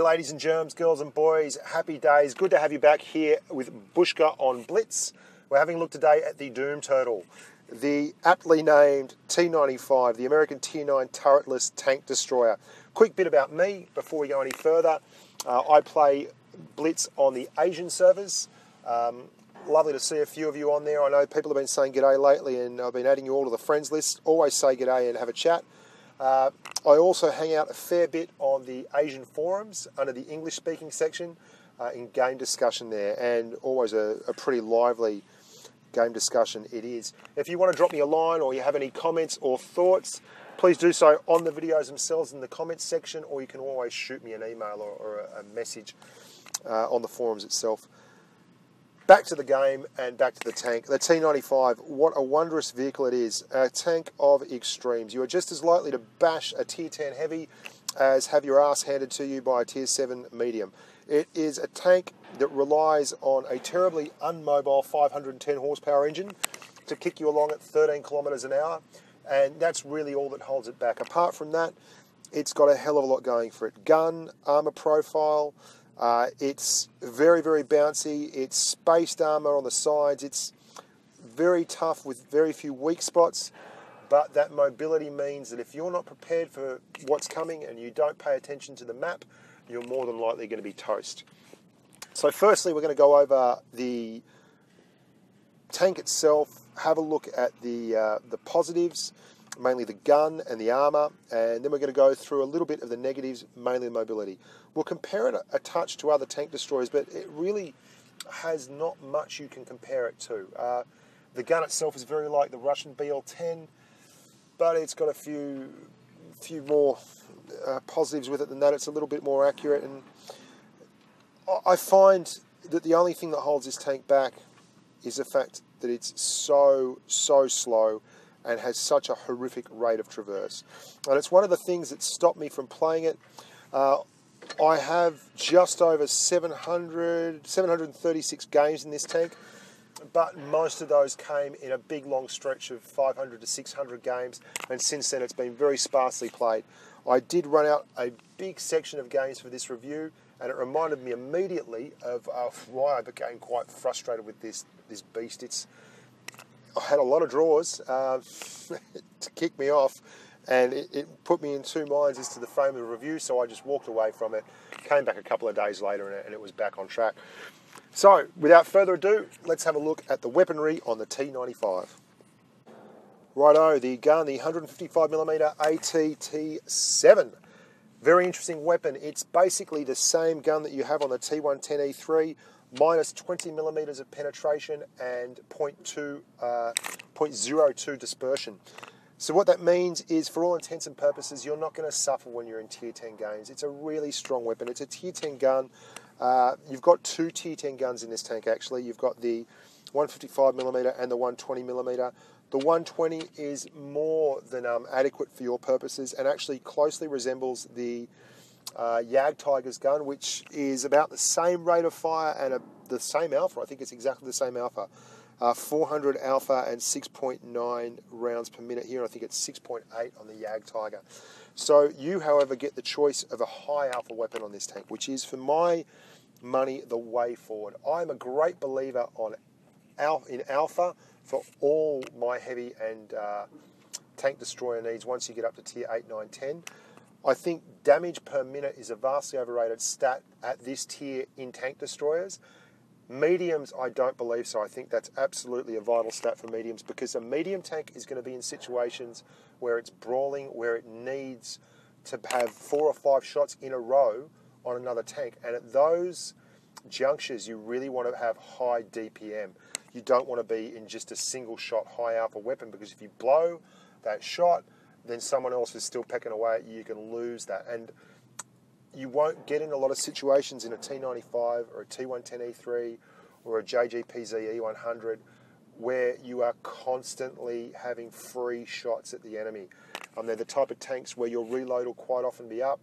ladies and germs, girls and boys. Happy days. Good to have you back here with Bushka on Blitz. We're having a look today at the Doom Turtle, the aptly named T-95, the American Tier 9 turretless tank destroyer. Quick bit about me before we go any further. I play Blitz on the Asian servers. Lovely to see a few of you on there. I know people have been saying g'day lately, and I've been adding you all to the friends list. Always say g'day and have a chat. I also hang out a fair bit on the Asian forums under the English-speaking section in game discussion there, and always a pretty lively game discussion it is. If you want to drop me a line or you have any comments or thoughts, please do so on the videos themselves in the comments section, or you can always shoot me an email or a message on the forums itself. Back to the game and back to the tank. The T-95, what a wondrous vehicle it is. A tank of extremes. You are just as likely to bash a Tier 10 heavy as have your ass handed to you by a Tier 7 medium. It is a tank that relies on a terribly unmobile 510 horsepower engine to kick you along at 13 kilometres an hour, and that's really all that holds it back. Apart from that, it's got a hell of a lot going for it. Gun, armour profile, it's very, very bouncy. It's spaced armour on the sides. It's very tough with very few weak spots. But that mobility means that if you're not prepared for what's coming and you don't pay attention to the map, you're more than likely going to be toast. So firstly, we're going to go over the tank itself, have a look at the positives, mainly the gun and the armour, and then we're going to go through a little bit of the negatives, mainly the mobility. We'll compare it a touch to other tank destroyers, but it really has not much you can compare it to. The gun itself is very like the Russian BL-10, but it's got a few more positives with it than that. It's a little bit more accurate, and I find that the only thing that holds this tank back is the fact that it's so slow and has such a horrific rate of traverse. And it's one of the things that stopped me from playing it. I have just over 736 games in this tank, but most of those came in a big long stretch of 500 to 600 games, and since then it's been very sparsely played. I did run out a big section of games for this review, and it reminded me immediately of why I became quite frustrated with this beast. I had a lot of draws to kick me off, and it put me in two minds as to the frame of the review, so I just walked away from it, came back a couple of days later, and it was back on track. So, without further ado, let's have a look at the weaponry on the T-95. Righto, the gun, the 155mm AT-T7. Very interesting weapon. It's basically the same gun that you have on the T110E3, minus 20mm of penetration and 0.02 dispersion. So what that means is, for all intents and purposes, you're not going to suffer when you're in Tier 10 games. It's a really strong weapon. It's a Tier 10 gun. You've got two Tier 10 guns in this tank, actually. You've got the 155mm and the 120mm. The 120 is more than adequate for your purposes, and actually closely resembles the Jagdtiger's gun, which is about the same rate of fire and the same alpha. I think it's exactly the same alpha. 400 alpha and 6.9 rounds per minute here. I think it's 6.8 on the Jagdtiger. So you, however, get the choice of a high alpha weapon on this tank, which is, for my money, the way forward. I'm a great believer in alpha for all my heavy and tank destroyer needs once you get up to Tier 8, 9, 10. I think damage per minute is a vastly overrated stat at this tier in tank destroyers. Mediums, I don't believe so. I think that's absolutely a vital stat for mediums, because a medium tank is going to be in situations where it's brawling, where it needs to have 4 or 5 shots in a row on another tank. And at those junctures, you really want to have high DPM. You don't want to be in just a single shot high alpha weapon, because if you blow that shot, then someone else is still pecking away at you. You can lose that. And you won't get in a lot of situations in a T95 or a T110E3 or a JGPZ E100 where you are constantly having free shots at the enemy. They're the type of tanks where your reload will quite often be up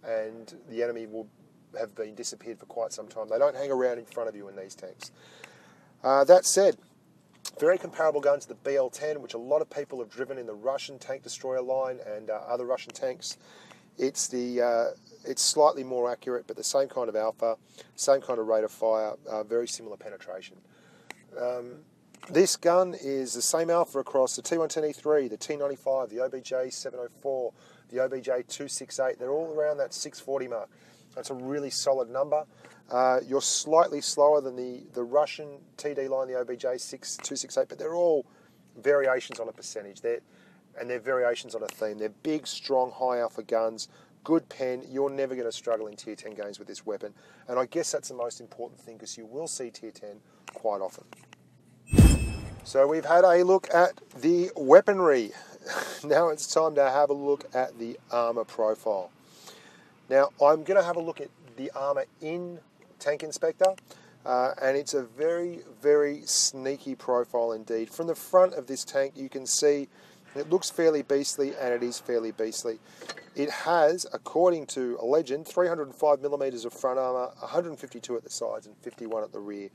and the enemy will have been disappeared for quite some time. They don't hang around in front of you in these tanks. That said, very comparable gun to the BL-10, which a lot of people have driven in the Russian tank destroyer line and other Russian tanks. It's the It's slightly more accurate, but the same kind of alpha, same kind of rate of fire, very similar penetration. This gun is the same alpha across the T110E3, the T95, the OBJ 704, the OBJ 268. They're all around that 640 mark. That's a really solid number. You're slightly slower than the Russian TD line, the OBJ 268, but they're all variations on a percentage. They're variations on a theme. They're big, strong, high alpha guns, good pen. You're never going to struggle in Tier 10 games with this weapon. And I guess that's the most important thing, because you will see Tier 10 quite often. So we've had a look at the weaponry. Now it's time to have a look at the armour profile. Now I'm going to have a look at the armour in Tank Inspector, and it's a very, very sneaky profile indeed. From the front of this tank you can see it looks fairly beastly, and it is fairly beastly. It has, according to a legend, 305mm of front armour, 152 at the sides and 51 at the rear.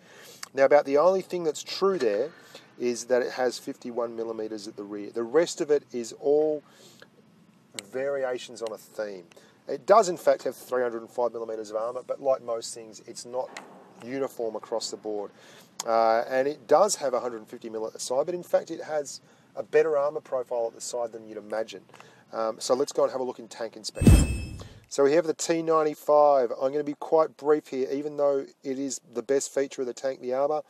Now about the only thing that's true there is that it has 51mm at the rear. The rest of it is all variations on a theme. It does in fact have 305mm of armour, but like most things, it's not uniform across the board. And it does have 150mm at the side, but in fact it has a better armour profile at the side than you'd imagine. So let's go and have a look in Tank Inspector. So we have the T95. I'm going to be quite brief here, even though it is the best feature of the tank, the armour.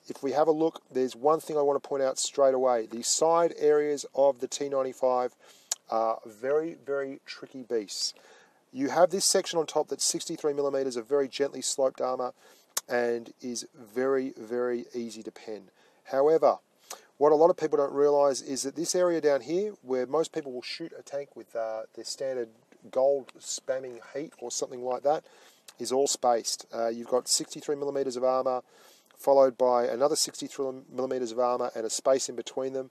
If we have a look, there's one thing I want to point out straight away. The side areas of the T95 are very, very tricky beasts. You have this section on top that's 63mm of very gently sloped armour and is very, very easy to pen. However, what a lot of people don't realise is that this area down here, where most people will shoot a tank with their standard gold spamming heat or something like that, is all spaced. You've got 63mm of armour, followed by another 63mm of armour and a space in between them.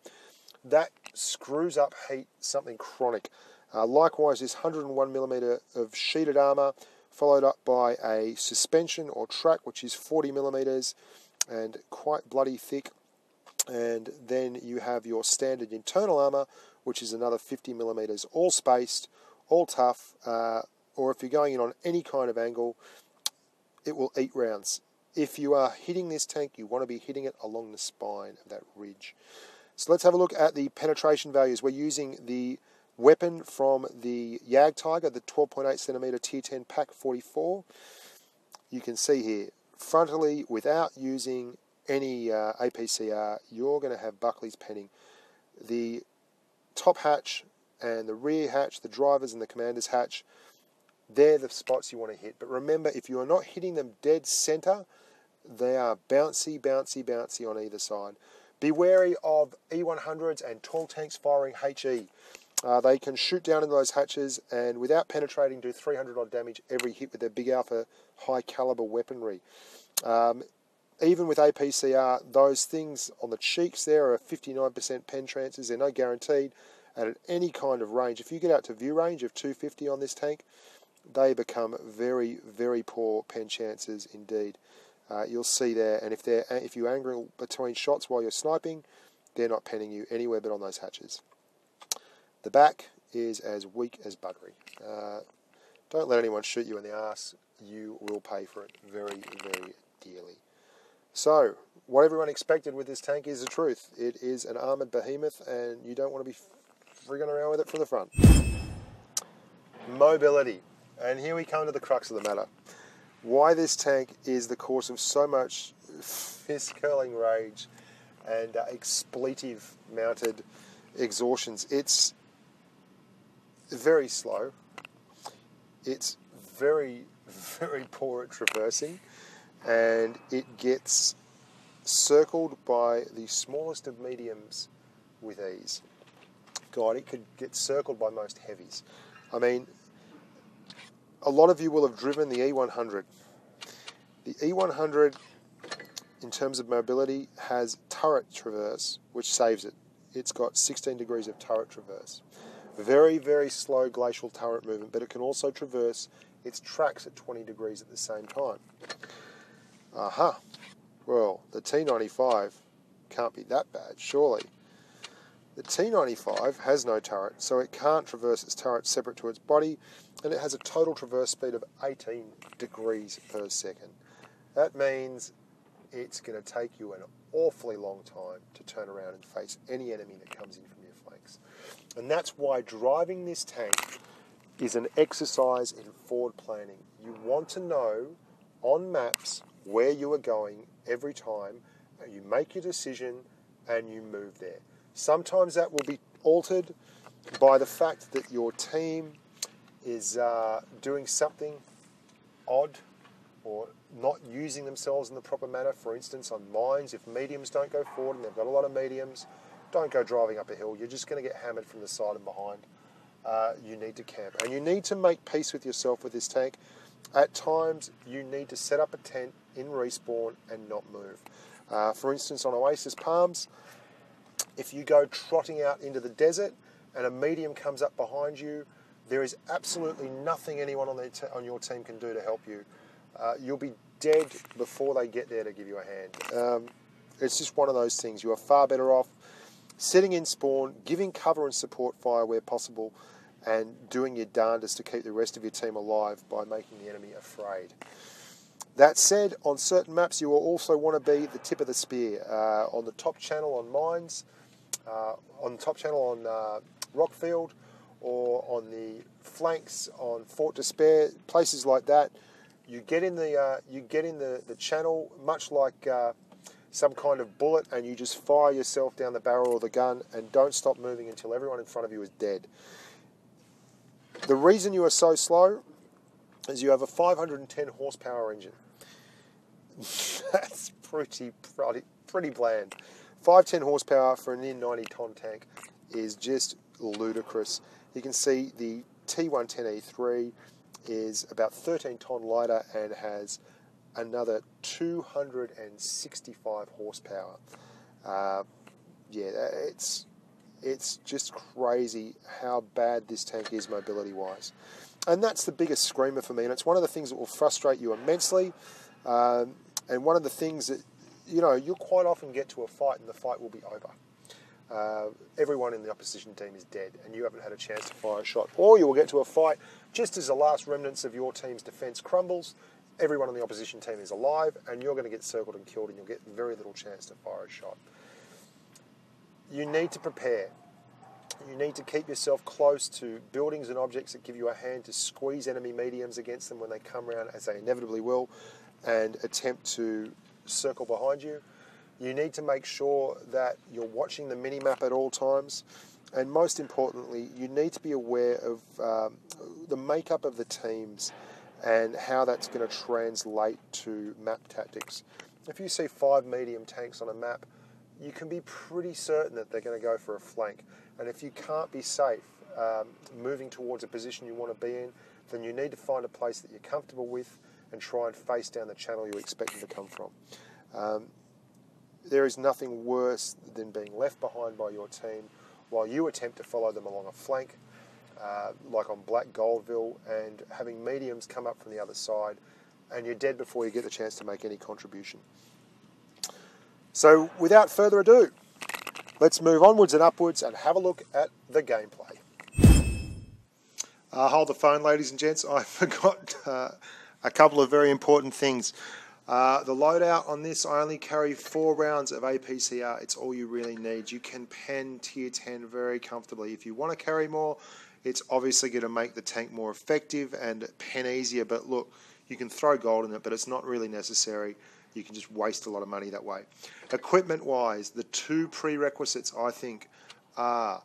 That screws up heat something chronic. Likewise, this 101mm of sheeted armour, followed up by a suspension or track, which is 40mm and quite bloody thick. And then you have your standard internal armour, which is another 50mm, all spaced, all tough, or if you're going in on any kind of angle, it will eat rounds. If you are hitting this tank, you want to be hitting it along the spine of that ridge. So let's have a look at the penetration values. We're using the weapon from the Jagdtiger, the 12.8cm Tier 10 Pak 44. You can see here, frontally, without using any APCR, you're going to have Buckley's penning. The top hatch and the rear hatch, the driver's and the commander's hatch, they're the spots you want to hit. But remember, if you are not hitting them dead centre, they are bouncy, bouncy, bouncy on either side. Be wary of E100s and tall tanks firing HE. They can shoot down in those hatches and without penetrating do 300 odd damage every hit with their big alpha high caliber weaponry. Even with APCR, those things on the cheeks there are 59% pen chances. They're no guaranteed. And at any kind of range, if you get out to view range of 250 on this tank, they become very, very poor pen chances indeed. You'll see there, and if you angle between shots while you're sniping, they're not penning you anywhere but on those hatches. The back is as weak as buggery. Don't let anyone shoot you in the arse. You will pay for it very, very dearly. So, what everyone expected with this tank is the truth. It is an armoured behemoth, and you don't want to be frigging around with it from the front. Mobility. And here we come to the crux of the matter. Why this tank is the cause of so much fist-curling rage and expletive-mounted exhaustions. It's very slow. It's very, very poor at traversing. And it gets circled by the smallest of mediums with ease. God, it could get circled by most heavies. I mean, a lot of you will have driven the E100. The E100, in terms of mobility, has turret traverse, which saves it. It's got 16 degrees of turret traverse. Very, very slow glacial turret movement, but it can also traverse its tracks at 20 degrees at the same time. Well, the T95 can't be that bad, surely. The T95 has no turret, so it can't traverse its turret separate to its body, and it has a total traverse speed of 18 degrees per second. That means it's going to take you an awfully long time to turn around and face any enemy that comes in from your flanks. And that's why driving this tank is an exercise in forward planning. You want to know on maps where you are going every time, and you make your decision and you move there. Sometimes that will be altered by the fact that your team is doing something odd or not using themselves in the proper manner. For instance, on mines, if mediums don't go forward and they've got a lot of mediums, don't go driving up a hill. You're just going to get hammered from the side and behind. You need to camp. And you need to make peace with yourself with this tank. At times, you need to set up a tent in respawn and not move. For instance, on Oasis Palms, if you go trotting out into the desert and a medium comes up behind you, there is absolutely nothing anyone on your team can do to help you. You'll be dead before they get there to give you a hand. It's just one of those things. You are far better off sitting in spawn, giving cover and support fire where possible, and doing your darndest to keep the rest of your team alive by making the enemy afraid. That said, on certain maps you will also want to be the tip of the spear. On the top channel on mines, on the top channel on Rockfield, or on the flanks on Fort Despair, places like that, you get in the channel much like some kind of bullet, and you just fire yourself down the barrel of the gun and don't stop moving until everyone in front of you is dead. The reason you are so slow is you have a 510 horsepower engine. That's pretty bland. 510 horsepower for an N90 ton tank is just ludicrous. You can see the T110E3 is about 13 ton lighter and has another 265 horsepower. It's just crazy how bad this tank is mobility-wise. And that's the biggest screamer for me, and it's one of the things that will frustrate you immensely, and one of the things that, you'll quite often get to a fight and the fight will be over. Everyone in the opposition team is dead and you haven't had a chance to fire a shot. Or you will get to a fight just as the last remnants of your team's defence crumbles, everyone on the opposition team is alive and you're going to get circled and killed and you'll get very little chance to fire a shot. You need to prepare. You need to keep yourself close to buildings and objects that give you a hand to squeeze enemy mediums against them when they come around, as they inevitably will, and attempt to circle behind you. You need to make sure that you're watching the mini-map at all times, and most importantly, you need to be aware of the makeup of the teams and how that's going to translate to map tactics. If you see 5 medium tanks on a map, you can be pretty certain that they're going to go for a flank. And if you can't be safe moving towards a position you want to be in, then you need to find a place that you're comfortable with and try and face down the channel you expect them to come from. There is nothing worse than being left behind by your team while you attempt to follow them along a flank, like on Black Goldville, and having mediums come up from the other side, and you're dead before you get the chance to make any contribution. So without further ado, let's move onwards and upwards and have a look at the gameplay. Hold the phone, ladies and gents. I forgot a couple of very important things. The loadout on this, I only carry 4 rounds of APCR. It's all you really need. You can pen tier 10 very comfortably. If you want to carry more, it's obviously going to make the tank more effective and pen easier. But look, you can throw gold in it, but it's not really necessary. You can just waste a lot of money that way. Equipment-wise, the 2 prerequisites, I think, are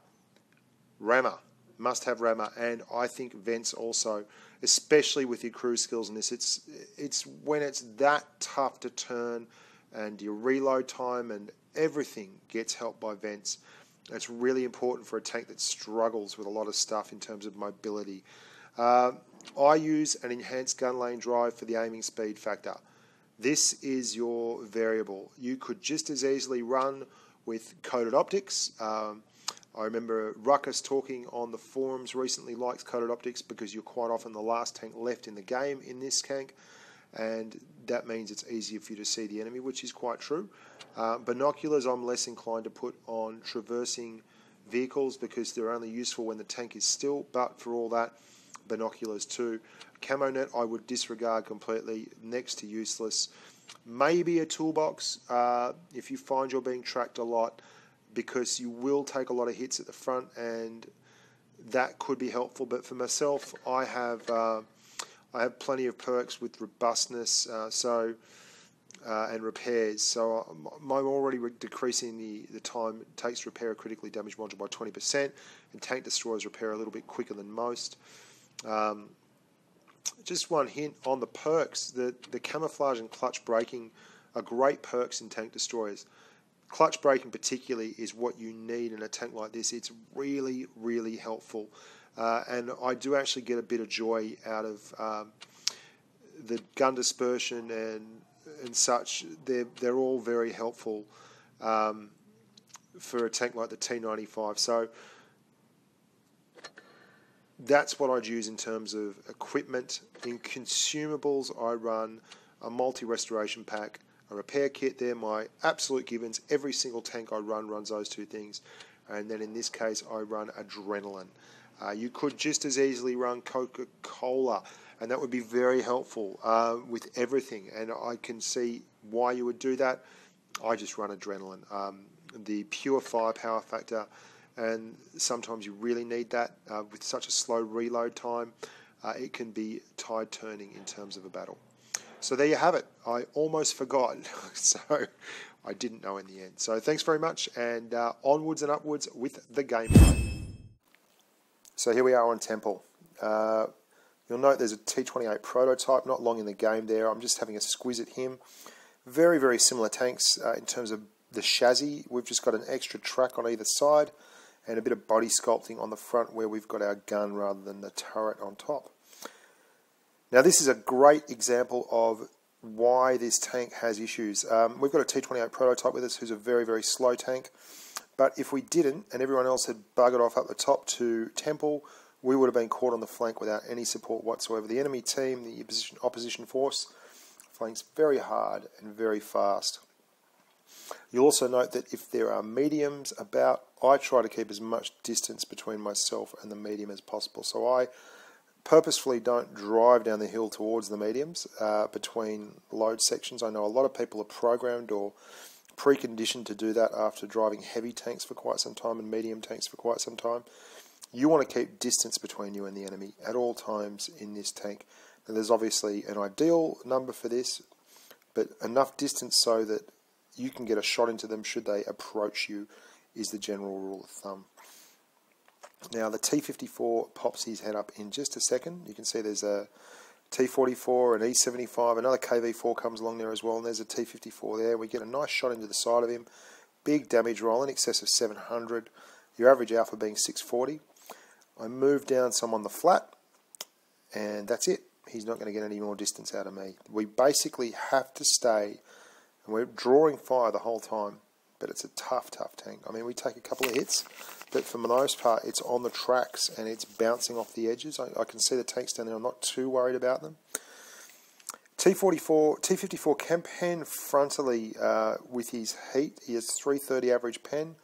rammer. Must have rammer, and I think vents also, especially with your crew skills in this. It's when it's that tough to turn and your reload time and everything gets helped by vents. It's really important for a tank that struggles with a lot of stuff in terms of mobility. I use an enhanced gun lane drive for the aiming speed factor. This is your variable. You could just as easily run with coated optics. I remember Ruckus talking on the forums recently likes coated optics because you're quite often the last tank left in the game in this tank, and that means it's easier for you to see the enemy, which is quite true. Binoculars I'm less inclined to put on traversing vehicles because they're only useful when the tank is still, but for all that, binoculars too. Camo net I would disregard completely, next to useless. Maybe a toolbox if you find you're being tracked a lot, because you will take a lot of hits at the front, and that could be helpful. But for myself, I have plenty of perks with robustness and repairs, so I'm already decreasing the time it takes to repair a critically damaged module by 20%, and tank destroyers repair a little bit quicker than most. Just one hint on the perks: the camouflage and clutch braking are great perks in tank destroyers. Clutch braking particularly is what you need in a tank like this. It's really, really helpful. And I do actually get a bit of joy out of the gun dispersion and such. They're all very helpful for a tank like the T95. So that's what I'd use in terms of equipment. In consumables, I run a multi-restoration pack, a repair kit. They're my absolute givens. Every single tank I run runs those two things. And then in this case, I run adrenaline. You could just as easily run Coca-Cola, and that would be very helpful with everything. And I can see why you would do that. I just run adrenaline. The pure firepower factor, and sometimes you really need that with such a slow reload time. It can be tide turning in terms of a battle. So there you have it. I almost forgot, so I didn't know in the end. So thanks very much, and onwards and upwards with the gameplay. So here we are on Temple. You'll note there's a T28 prototype not long in the game there. I'm just having a squiz at him. Very, very similar tanks in terms of the chassis. We've just got an extra track on either side and a bit of body sculpting on the front where we've got our gun rather than the turret on top. Now this is a great example of why this tank has issues. We've got a T28 prototype with us who's a very, very slow tank. But if we didn't, and everyone else had buggered off up the top to Temple, we would have been caught on the flank without any support whatsoever. The enemy team, the opposition force, flanks very hard and very fast. You'll also note that if there are mediums about, I try to keep as much distance between myself and the medium as possible. So I purposefully don't drive down the hill towards the mediums between load sections. I know a lot of people are programmed or preconditioned to do that after driving heavy tanks for quite some time and medium tanks for quite some time. You want to keep distance between you and the enemy at all times in this tank. Now, there's obviously an ideal number for this, but enough distance so that you can get a shot into them should they approach you is the general rule of thumb. Now the T54 pops his head up in just a second. You can see there's a T44, an E75, another KV4 comes along there as well, and there's a T54 there. We get a nice shot into the side of him. Big damage roll in excess of 700. Your average alpha being 640. I move down some on the flat, and that's it. He's not going to get any more distance out of me. We basically have to stay, and we're drawing fire the whole time, but it's a tough, tough tank. I mean, we take a couple of hits, but for the most part, it's on the tracks and it's bouncing off the edges. I can see the tanks down there. I'm not too worried about them. T54 can pen frontally with his heat. He has 330 average pen,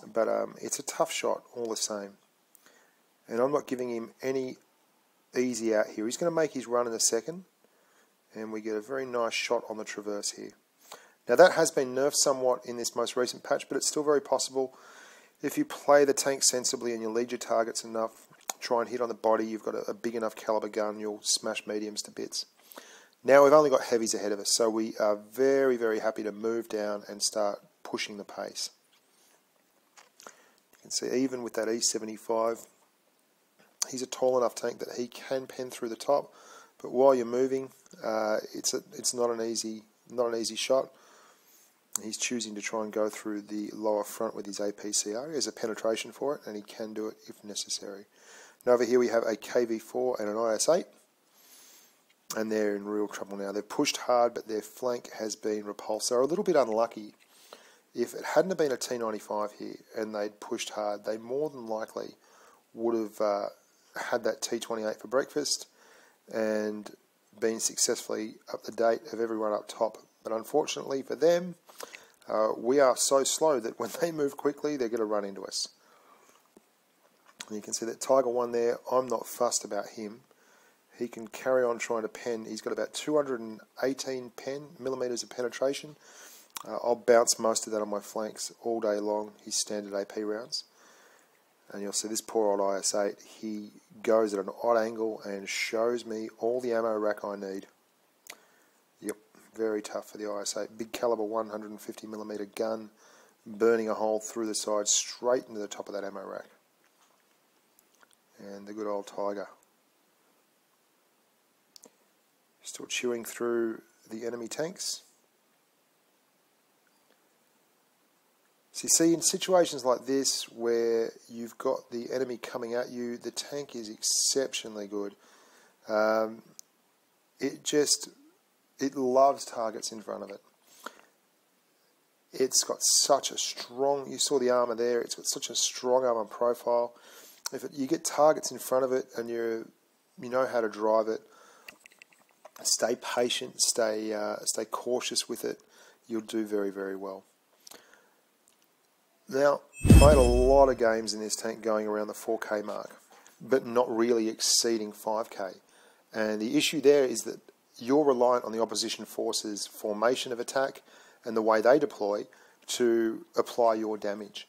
but it's a tough shot all the same. And I'm not giving him any easy out here. He's going to make his run in a second, and we get a very nice shot on the traverse here. Now that has been nerfed somewhat in this most recent patch, but it's still very possible. If you play the tank sensibly and you lead your targets enough, try and hit on the body, you've got a big enough caliber gun, you'll smash mediums to bits. Now we've only got heavies ahead of us, so we are very, very happy to move down and start pushing the pace. You can see even with that E75, he's a tall enough tank that he can pen through the top, but while you're moving, it's not an easy shot. He's choosing to try and go through the lower front with his APCR. He has a penetration for it, and he can do it if necessary. Now over here we have a KV4 and an IS-8, and they're in real trouble now. They've pushed hard, but their flank has been repulsed. They're a little bit unlucky. If it hadn't have been a T95 here and they'd pushed hard, they more than likely would have had that T28 for breakfast and been successfully up the date of everyone up top. But unfortunately for them, we are so slow that when they move quickly, they're going to run into us. And you can see that Tiger 1 there, I'm not fussed about him. He can carry on trying to pen. He's got about 218 millimetres of penetration. I'll bounce most of that on my flanks all day long, his standard AP rounds. And you'll see this poor old IS-8, he goes at an odd angle and shows me all the ammo rack I need. Yep, very tough for the IS-8. Big caliber 150mm gun, burning a hole through the side straight into the top of that ammo rack. And the good old Tiger. Still chewing through the enemy tanks. So you see, in situations like this where you've got the enemy coming at you, the tank is exceptionally good. It loves targets in front of it. It's got such a strong, you saw the armour there, it's got such a strong armour profile. If you get targets in front of it and you know how to drive it, stay patient, stay cautious with it, you'll do very, very well. Now, I had a lot of games in this tank going around the 4K mark, but not really exceeding 5K. And the issue there is that you're reliant on the opposition force's formation of attack and the way they deploy to apply your damage.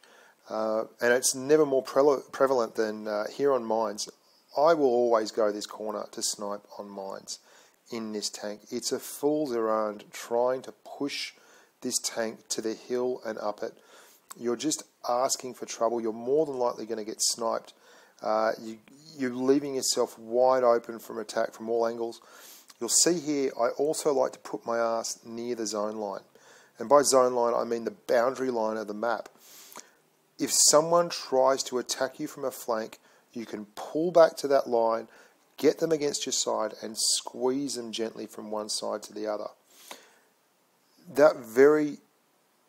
And it's never more prevalent than here on mines. I will always go this corner to snipe on mines in this tank. It's a fool's errand trying to push this tank to the hill and up it. You're just asking for trouble. You're more than likely going to get sniped. You're leaving yourself wide open from attack from all angles. You'll see here, I also like to put my ass near the zone line. And by zone line, I mean the boundary line of the map. If someone tries to attack you from a flank, you can pull back to that line, get them against your side, and squeeze them gently from one side to the other. That very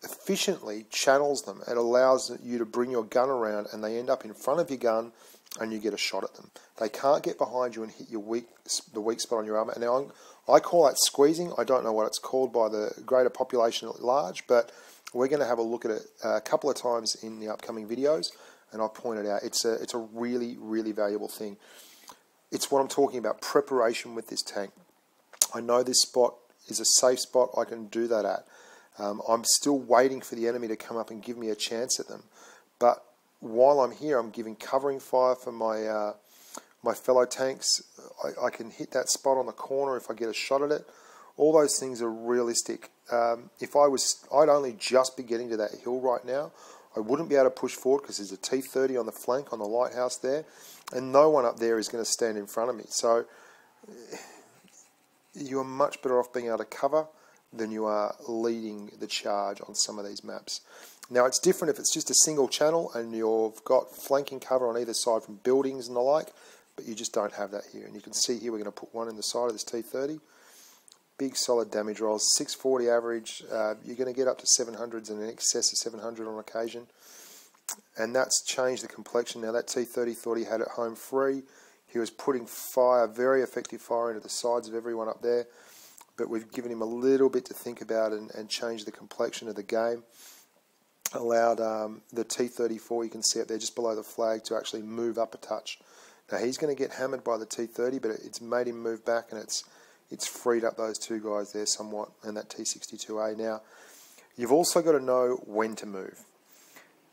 efficiently channels them and allows you to bring your gun around, and they end up in front of your gun and you get a shot at them. They can't get behind you and hit the weak spot on your armour. And now I call that squeezing. I don't know what it's called by the greater population at large, but we're going to have a look at it a couple of times in the upcoming videos, and I'll point it out. It's a really, really valuable thing. It's what I'm talking about, preparation with this tank. I know this spot is a safe spot I can do that at. I'm still waiting for the enemy to come up and give me a chance at them. But while I'm here, I'm giving covering fire for my my fellow tanks. I can hit that spot on the corner if I get a shot at it. All those things are realistic. If I'd only just be getting to that hill right now. I wouldn't be able to push forward because there's a T-30 on the flank on the lighthouse there, and no one up there is going to stand in front of me. So you are much better off being able to cover than you are leading the charge on some of these maps. Now, it's different if it's just a single channel and you've got flanking cover on either side from buildings and the like, but you just don't have that here. And you can see here we're going to put one in the side of this T-30. Big solid damage rolls, 640 average. You're going to get up to 700s and in excess of 700 on occasion. And that's changed the complexion. Now, that T-30 thought he had it home free. He was putting fire, very effective fire into the sides of everyone up there. But we've given him a little bit to think about and change the complexion of the game. Allowed the T-34, you can see it there just below the flag, to actually move up a touch. Now, he's going to get hammered by the T-30, but it's made him move back, and it's freed up those two guys there somewhat, and that T-62A. Now, you've also got to know when to move.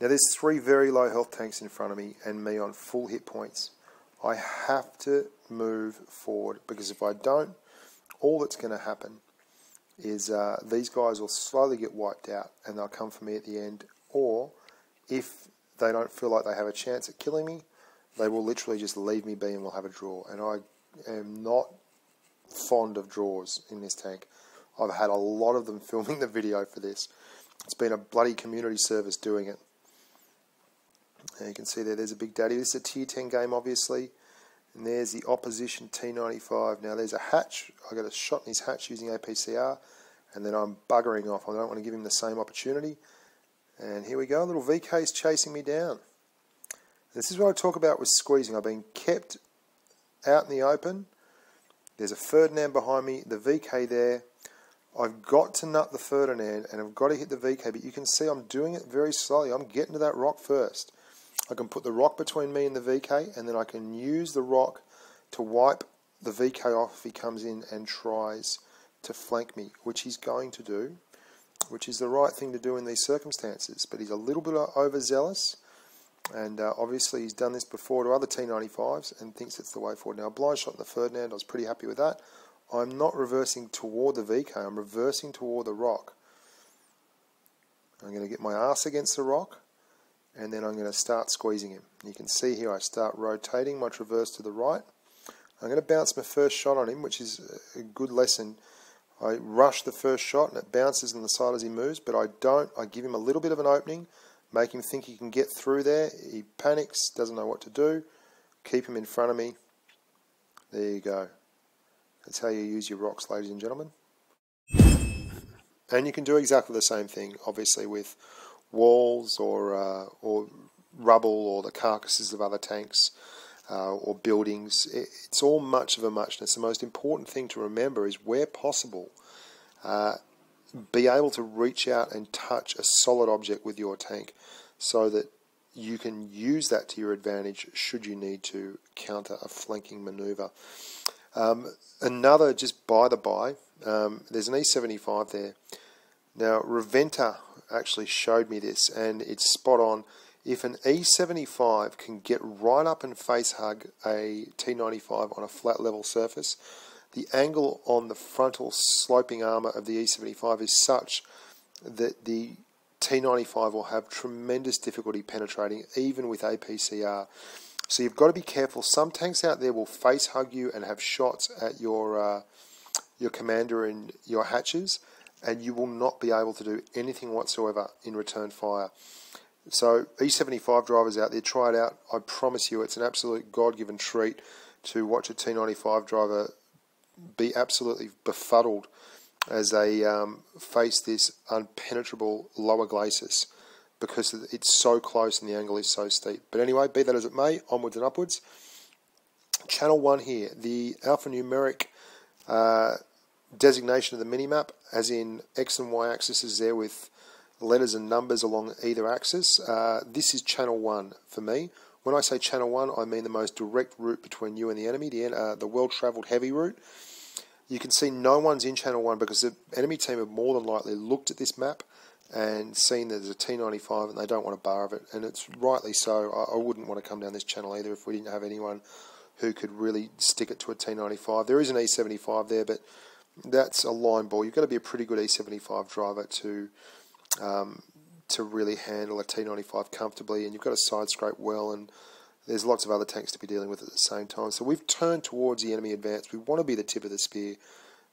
Now, there's three very low health tanks in front of me and me on full hit points. I have to move forward, because if I don't, all that's going to happen is these guys will slowly get wiped out and they'll come for me at the end. Or if they don't feel like they have a chance at killing me, they will literally just leave me be and we'll have a draw. And I am not fond of draws in this tank. I've had a lot of them filming the video for this. It's been a bloody community service doing it. And you can see there's a Big Daddy. This is a tier 10 game, obviously. And there's the opposition T95. Now there's a hatch. I got a shot in his hatch using APCR, and then I'm buggering off. I don't want to give him the same opportunity. And here we go. Little VK is chasing me down. This is what I talk about with squeezing. I've been kept out in the open. There's a Ferdinand behind me. The VK there. I've got to nut the Ferdinand, and I've got to hit the VK. But you can see I'm doing it very slowly. I'm getting to that rock first. I can put the rock between me and the VK, and then I can use the rock to wipe the VK off if he comes in and tries to flank me, which he's going to do, which is the right thing to do in these circumstances. But he's a little bit overzealous, and obviously he's done this before to other T95s and thinks it's the way forward. Now, a blind shot in the Ferdinand, I was pretty happy with that. I'm not reversing toward the VK, I'm reversing toward the rock. I'm going to get my arse against the rock, and then I'm going to start squeezing him. You can see here I start rotating my traverse to the right. I'm going to bounce my first shot on him, which is a good lesson. I rush the first shot and it bounces on the side as he moves, but I don't. I give him a little bit of an opening, make him think he can get through there. He panics, doesn't know what to do. Keep him in front of me. There you go. That's how you use your rocks, ladies and gentlemen. And you can do exactly the same thing, obviously, with walls or rubble or the carcasses of other tanks or buildings. It's all much of a muchness. The most important thing to remember is, where possible, be able to reach out and touch a solid object with your tank so that you can use that to your advantage should you need to counter a flanking manoeuvre. Another, just by the by, there's an E75 there. Now, Reventa actually showed me this, and it's spot on. If an E75 can get right up and face hug a T95 on a flat level surface, the angle on the frontal sloping armour of the E75 is such that the T95 will have tremendous difficulty penetrating, even with APCR. So you've got to be careful. Some tanks out there will face hug you and have shots at your commander and your hatches, and you will not be able to do anything whatsoever in return fire. So E75 drivers out there, try it out. I promise you it's an absolute God-given treat to watch a T95 driver be absolutely befuddled as they face this unpenetrable lower glacis, because it's so close and the angle is so steep. But anyway, be that as it may, onwards and upwards. Channel 1 here, the alphanumeric designation of the minimap, as in X and Y axis is there with letters and numbers along either axis. This is channel 1 for me. When I say channel 1, I mean the most direct route between you and the enemy, the well-travelled heavy route. You can see no one's in channel 1 because the enemy team have more than likely looked at this map and seen that there's a T95 and they don't want a bar of it, and it's rightly so. I wouldn't want to come down this channel either if we didn't have anyone who could really stick it to a T95. There is an E75 there, but that's a line ball. You've got to be a pretty good E75 driver to really handle a T95 comfortably, and you've got to side scrape well, and there's lots of other tanks to be dealing with at the same time. So we've turned towards the enemy advance. We want to be the tip of the spear.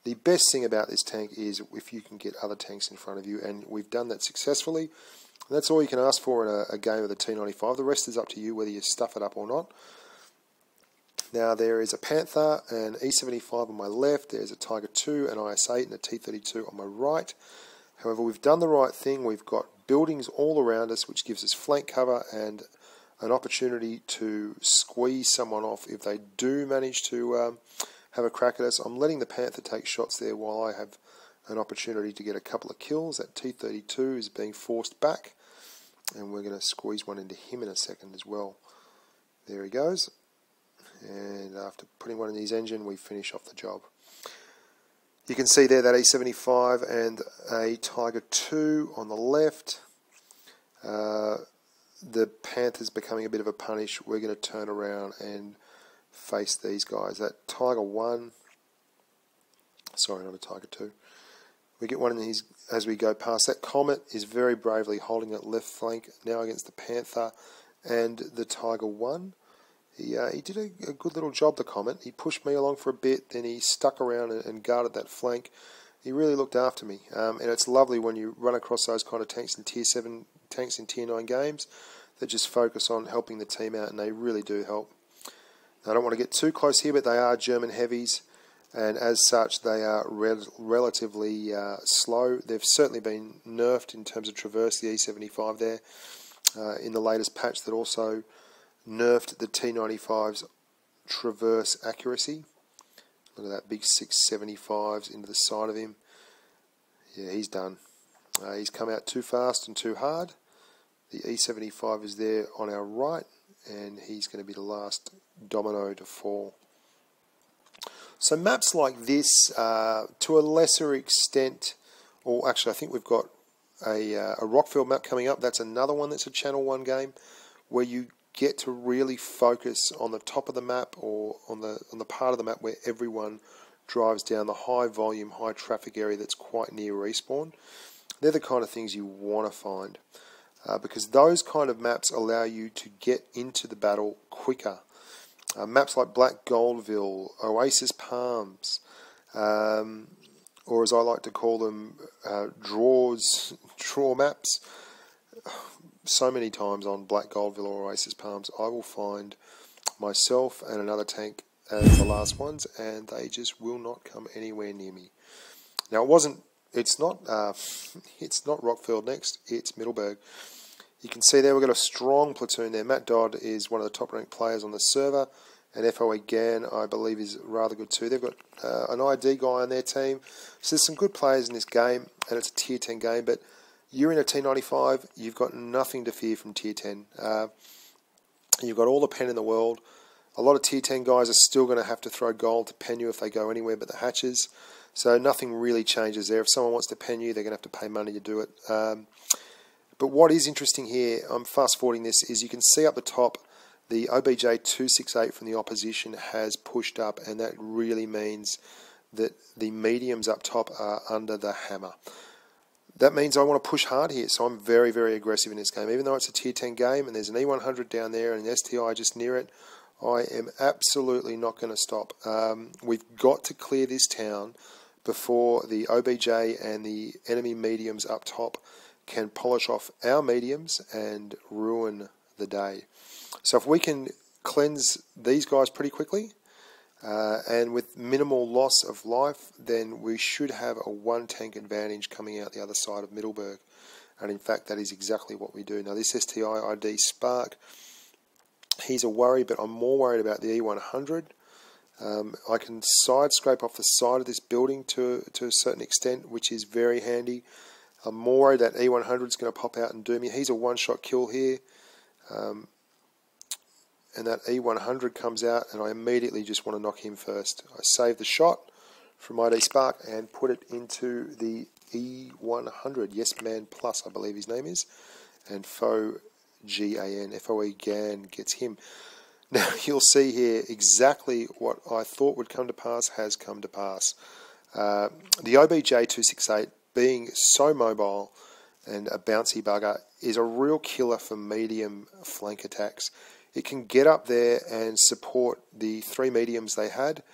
The best thing about this tank is if you can get other tanks in front of you, and we've done that successfully. And that's all you can ask for in a game of the T95. The rest is up to you whether you stuff it up or not. Now there is a Panther, an E75 on my left, there's a Tiger II, an IS-8 and a T32 on my right. However, we've done the right thing. We've got buildings all around us, which gives us flank cover and an opportunity to squeeze someone off if they do manage to have a crack at us. I'm letting the Panther take shots there while I have an opportunity to get a couple of kills. That T32 is being forced back, and we're going to squeeze one into him in a second as well. There he goes. And after putting one in his engine, we finish off the job. You can see there that E75 and a Tiger II on the left. The Panther's becoming a bit of a punish. We're going to turn around and face these guys. That Tiger I, sorry, not a Tiger II. We get one in his as we go past. That Comet is very bravely holding that left flank now against the Panther and the Tiger I. He did a good little job, the Comet. He pushed me along for a bit, then he stuck around and guarded that flank. He really looked after me. And it's lovely when you run across those kind of tanks in Tier 7, tanks in Tier 9 games that just focus on helping the team out, and they really do help. Now, I don't want to get too close here, but they are German heavies, and as such, they are relatively slow. They've certainly been nerfed in terms of traverse, the E75 there, in the latest patch that also nerfed the T95's traverse accuracy. Look at that big 675s into the side of him. Yeah, he's done. He's come out too fast and too hard, The E75 is there on our right, and he's going to be the last domino to fall. So maps like this, to a lesser extent, or actually I think we've got a Rockfield map coming up. That's another one that's a Channel 1 game, where you get to really focus on the top of the map, or on the part of the map where everyone drives down the high volume, high traffic area that's quite near respawn. They're the kind of things you want to find, because those kind of maps allow you to get into the battle quicker. Maps like Black Goldville, Oasis Palms, or as I like to call them, draw maps. So many times on Black Goldville or Oasis Palms, I will find myself and another tank as the last ones, and they just will not come anywhere near me. Now it's not Rockfield next, it's Middleburg. You can see there we've got a strong platoon there. Matt Dodd is one of the top ranked players on the server, and FOE Gan, I believe, is rather good too. They've got an ID guy on their team. So there's some good players in this game, and it's a tier 10 game, but you're in a T95, you've got nothing to fear from tier 10. You've got all the pen in the world. A lot of tier 10 guys are still going to have to throw gold to pen you if they go anywhere but the hatches. So nothing really changes there. If someone wants to pen you, they're going to have to pay money to do it. But what is interesting here, I'm fast forwarding this, is you can see up the top the OBJ 268 from the opposition has pushed up, and that really means that the mediums up top are under the hammer. That means I want to push hard here, so I'm very, very aggressive in this game. Even though it's a tier 10 game and there's an E100 down there and an STI just near it, I am absolutely not going to stop. We've got to clear this town before the OBJ and the enemy mediums up top can polish off our mediums and ruin the day. So if we can cleanse these guys pretty quickly, and with minimal loss of life, then we should have a one tank advantage coming out the other side of Middleburg. And in fact, that is exactly what we do. Now this STI ID Spark, he's a worry, but I'm more worried about the E100. I can side scrape off the side of this building to a certain extent, which is very handy. I'm more worried that E100 is going to pop out and do me. He's a one-shot kill here. And that E100 comes out, and I immediately just want to knock him first. I save the shot from ID Spark and put it into the E100. Yes Man Plus, I believe his name is. And Foe GAN, FOE GAN gets him. Now you'll see here exactly what I thought would come to pass has come to pass. The OBJ 268 being so mobile and a bouncy bugger is a real killer for medium flank attacks. It can get up there and support the three mediums they had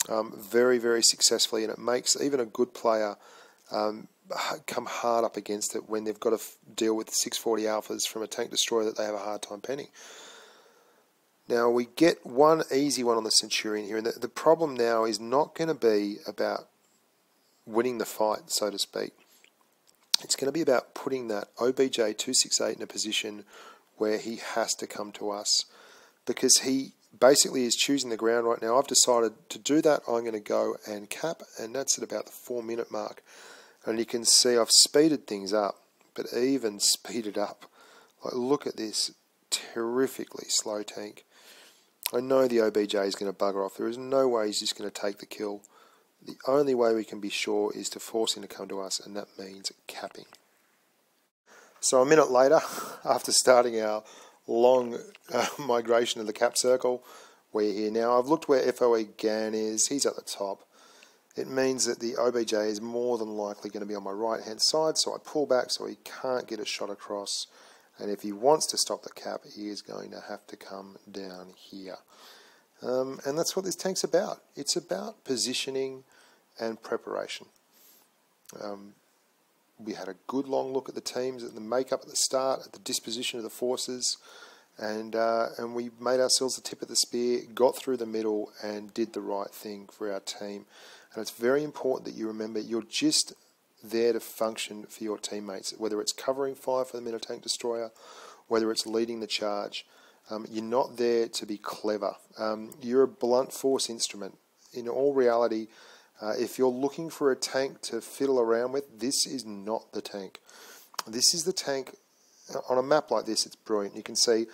very, very successfully, and it makes even a good player come hard up against it when they've got to deal with 640 alphas from a tank destroyer that they have a hard time penning. Now we get one easy one on the Centurion here, and the problem now is not going to be about winning the fight, so to speak. It's going to be about putting that OBJ 268 in a position where he has to come to us, because he basically is choosing the ground right now. I've decided to do that. I'm going to go and cap, and that's at about the 4-minute mark. And you can see I've speeded things up, but even speeded up. Like, look at this terrifically slow tank. I know the OBJ is going to bugger off. There is no way he's just going to take the kill. The only way we can be sure is to force him to come to us, and that means capping. So a minute later, after starting our long migration of the cap circle, we're here now. I've looked where FOE GAN is. He's at the top. It means that the OBJ is more than likely going to be on my right-hand side, so I pull back so he can't get a shot across. And if he wants to stop the cap, he is going to have to come down here. And that's what this tank's about. It's about positioning and preparation. We had a good long look at the teams, at the makeup at the start, at the disposition of the forces, and we made ourselves the tip of the spear, got through the middle, and did the right thing for our team. And it's very important that you remember you're just there to function for your teammates, whether it's covering fire for the Minotaur tank destroyer, whether it's leading the charge. You're not there to be clever. You're a blunt force instrument. In all reality, if you're looking for a tank to fiddle around with, this is not the tank. This is the tank on a map like this, it's brilliant. You can see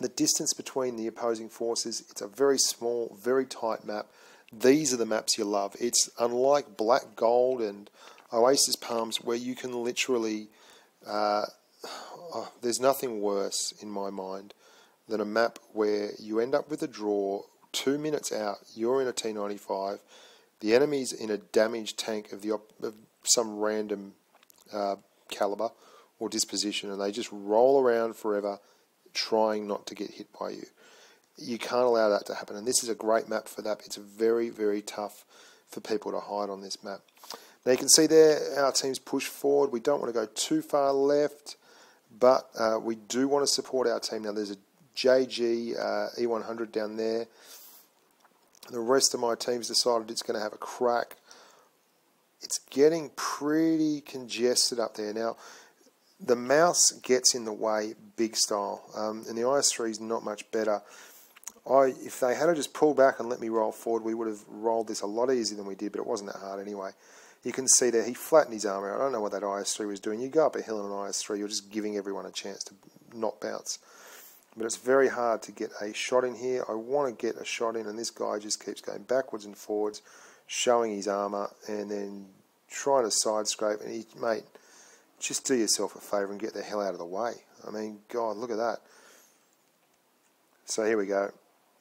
the distance between the opposing forces. It's a very small, very tight map. These are the maps you love. It's unlike Black Gold and Oasis Palms, where you can literally... there's nothing worse, in my mind, than a map where you end up with a draw, 2 minutes out, you're in a T95, the enemy's in a damaged tank of some random caliber or disposition, and they just roll around forever trying not to get hit by you. You can't allow that to happen, and this is a great map for that. It's very, very tough for people to hide on this map. Now you can see there our team's push forward. We don't want to go too far left, but we do want to support our team. Now there's a JG E100 down there. The rest of my team's decided it's going to have a crack. It's getting pretty congested up there. Now, the mouse gets in the way big style, and the IS-3 is not much better. If they had just pulled back and let me roll forward, we would have rolled this a lot easier than we did, but it wasn't that hard anyway. You can see there, he flattened his arm out. I don't know what that IS-3 was doing. You go up a hill in an IS-3, you're just giving everyone a chance to not bounce. But it's very hard to get a shot in here. I want to get a shot in, and this guy just keeps going backwards and forwards, showing his armour, and then trying to side scrape. And mate, just do yourself a favour and get the hell out of the way. I mean, God, look at that. So here we go.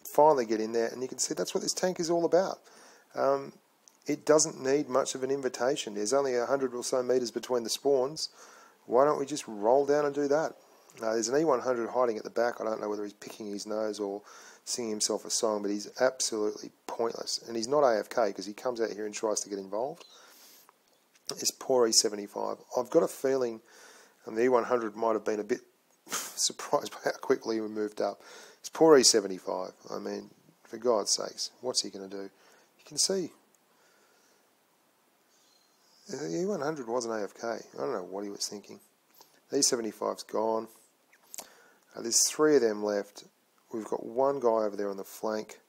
Finally get in there, and you can see that's what this tank is all about. It doesn't need much of an invitation. There's only 100 or so metres between the spawns. Why don't we just roll down and do that? There's an E100 hiding at the back. I don't know whether he's picking his nose or singing himself a song, but he's absolutely pointless. And he's not AFK because he comes out here and tries to get involved. This poor E75. I've got a feeling the E100 might have been a bit surprised by how quickly we moved up. It's poor E75. I mean, for God's sakes, what's he going to do? You can see the E100 wasn't AFK. I don't know what he was thinking. E75's gone. There's 3 of them left. We've got one guy over there on the flank.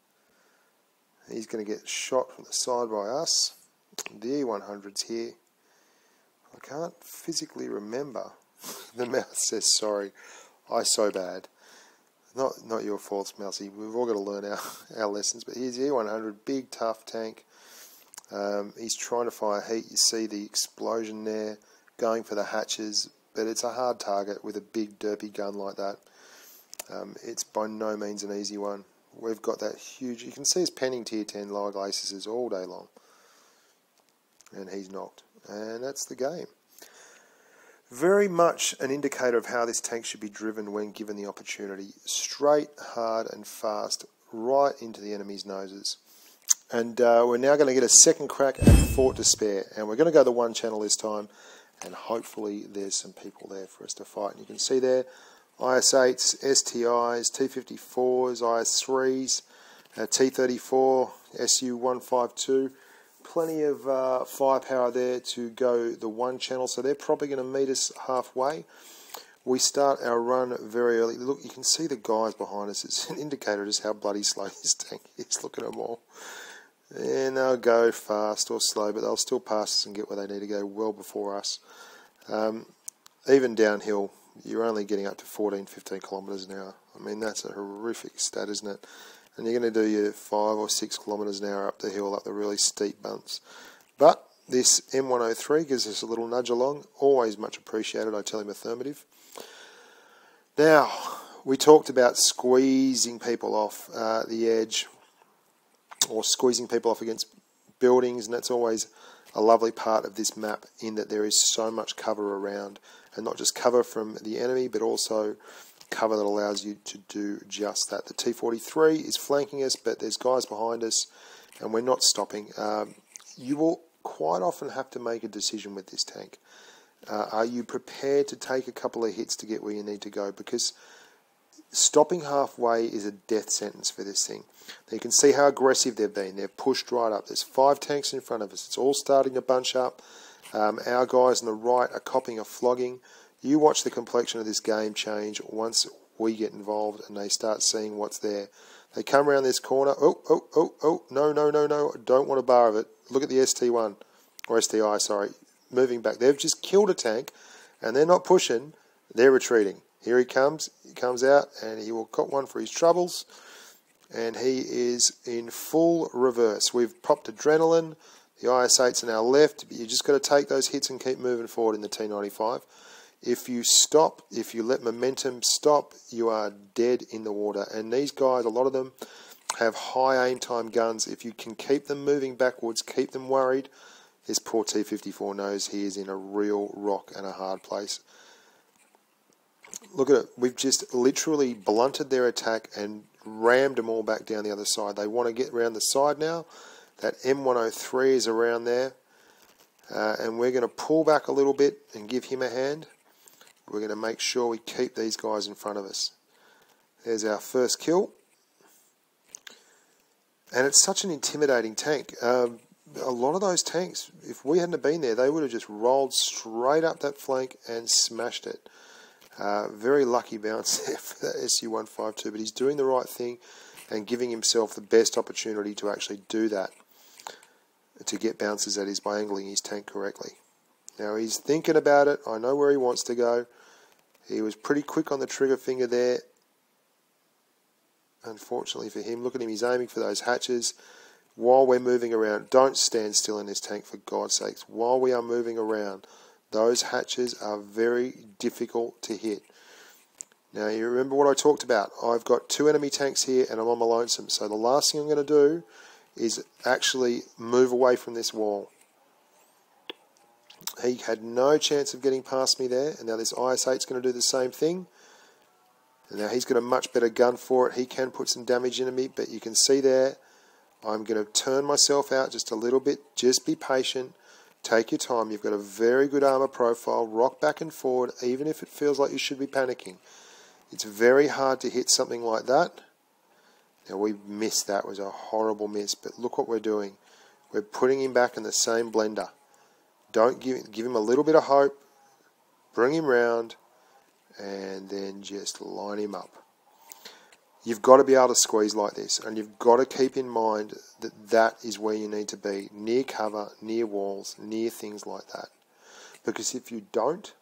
He's going to get shot from the side by us. The E100's here. I can't physically remember. The mouse says sorry. So bad. Not your fault, Mousy. We've all got to learn our lessons. But here's the E100, big tough tank. He's trying to fire heat. You see the explosion there, going for the hatches. But it's a hard target with a big derpy gun like that. It's by no means an easy one. We've got that huge... You can see us penning tier 10 lower glaciers all day long. And he's knocked. And that's the game. Very much an indicator of how this tank should be driven when given the opportunity. Straight, hard and fast, right into the enemy's noses. And we're now going to get a second crack at Fort Despair. And we're going to go the one channel this time. And hopefully there's some people there for us to fight. And you can see there, IS-8s, STIs, T-54s, IS-3s, T-34, SU-152. Plenty of firepower there to go the one channel. So they're probably going to meet us halfway. We start our run very early. Look, you can see the guys behind us. It's an indicator of just how bloody slow this tank is. Look at them all. And they'll go fast or slow, but they'll still pass us and get where they need to go well before us. Even downhill, you're only getting up to 14, 15 kilometres an hour. I mean, that's a horrific stat, isn't it? And you're going to do your 5 or 6 kilometres an hour up the hill, up the really steep bumps. But this M103 gives us a little nudge along. Always much appreciated. I tell him affirmative. Now, we talked about squeezing people off the edge, or squeezing people off against buildings, and that's always a lovely part of this map, in that there is so much cover around, and not just cover from the enemy, but also cover that allows you to do just that. The T-43 is flanking us, but there's guys behind us, and we're not stopping. You will quite often have to make a decision with this tank. Are you prepared to take a couple of hits to get where you need to go? Because stopping halfway is a death sentence for this thing. Now you can see how aggressive they've been. They've pushed right up. There's 5 tanks in front of us. It's all starting to bunch up. Our guys on the right are copping a flogging. You watch the complexion of this game change once we get involved and they start seeing what's there. They come around this corner. Oh, no. I don't want a bar of it. Look at the ST1, or STI, sorry, moving back. They've just killed a tank, and they're not pushing. They're retreating. Here he comes. He comes out, and he will got one for his troubles. And he is in full reverse. We've popped adrenaline. The IS-8's on our left. You just got to take those hits and keep moving forward in the T95. If you stop, if you let momentum stop, you are dead in the water. And these guys, a lot of them, have high aim time guns. If you can keep them moving backwards, keep them worried, this poor T-54 knows he is in a real rock and a hard place. Look at it. We've just literally blunted their attack and rammed them all back down the other side. They want to get around the side now. That M103 is around there. And we're going to pull back a little bit and give him a hand. We're going to make sure we keep these guys in front of us. There's our first kill. And it's such an intimidating tank. A lot of those tanks, if we hadn't been there, they would have just rolled straight up that flank and smashed it. Very lucky bounce there for that SU-152, but he's doing the right thing and giving himself the best opportunity to actually do that, to get bounces at is by angling his tank correctly. Now he's thinking about it. I know where he wants to go. He was pretty quick on the trigger finger there. Unfortunately for him, look at him, he's aiming for those hatches. While we're moving around, don't stand still in this tank for God's sakes. While we are moving around, those hatches are very difficult to hit. Now you remember what I talked about. I've got 2 enemy tanks here and I'm on my lonesome. So the last thing I'm going to do is actually move away from this wall. He had no chance of getting past me there. And now this IS-8's going to do the same thing. And now he's got a much better gun for it. He can put some damage into me. But you can see there, I'm going to turn myself out just a little bit. Just be patient. Take your time. You've got a very good armor profile. Rock back and forward, even if it feels like you should be panicking. It's very hard to hit something like that. Now we missed that. It was a horrible miss. But look what we're doing. We're putting him back in the same blender. Don't give him a little bit of hope. Bring him round. And then just line him up. You've got to be able to squeeze like this. And you've got to keep in mind that that is where you need to be. Near cover, near walls, near things like that. Because if you don't,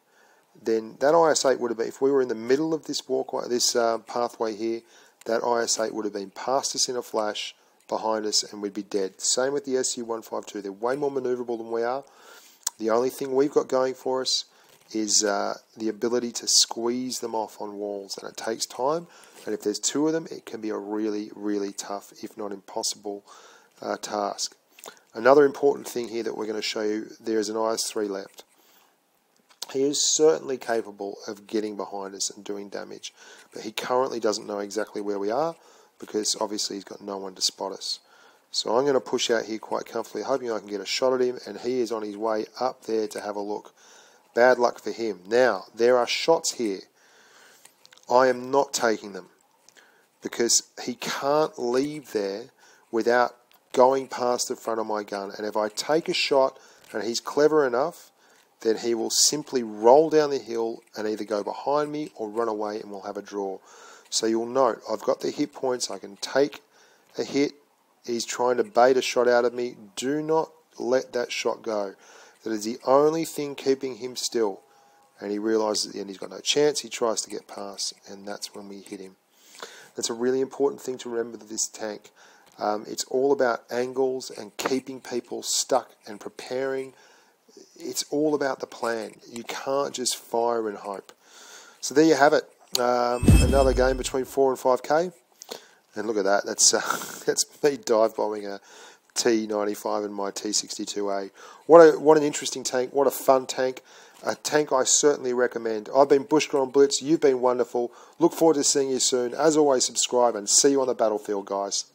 then that IS-8 would have been, if we were in the middle of this walkway, this pathway here, that IS-8 would have been past us in a flash, behind us, and we'd be dead. Same with the SU-152. They're way more manoeuvrable than we are. The only thing we've got going for us is the ability to squeeze them off on walls, and it takes time. And if there's 2 of them, it can be a really, really tough, if not impossible, task. Another important thing here that we're going to show you, there is an IS-3 left. He is certainly capable of getting behind us and doing damage, but he currently doesn't know exactly where we are because obviously he's got no one to spot us. So I'm going to push out here quite comfortably, hoping I can get a shot at him, and he is on his way up there to have a look. Bad luck for him. Now, there are shots here. I am not taking them because he can't leave there without going past the front of my gun. And if I take a shot and he's clever enough, then he will simply roll down the hill and either go behind me or run away, and we'll have a draw. So you'll note, I've got the hit points. I can take a hit. He's trying to bait a shot out of me. Do not let that shot go. That is the only thing keeping him still. And he realises at the end he's got no chance. He tries to get past, and that's when we hit him. That's a really important thing to remember with this tank. It's all about angles and keeping people stuck and preparing. It's all about the plan. You can't just fire and hope. So there you have it. Another game between 4 and 5k. And look at that. That's me dive bombing a T95 and my T62A. What an interesting tank. What a fun tank. A tank I certainly recommend. I've been Bushka on Blitz. You've been wonderful. Look forward to seeing you soon. As always, subscribe and see you on the battlefield, guys.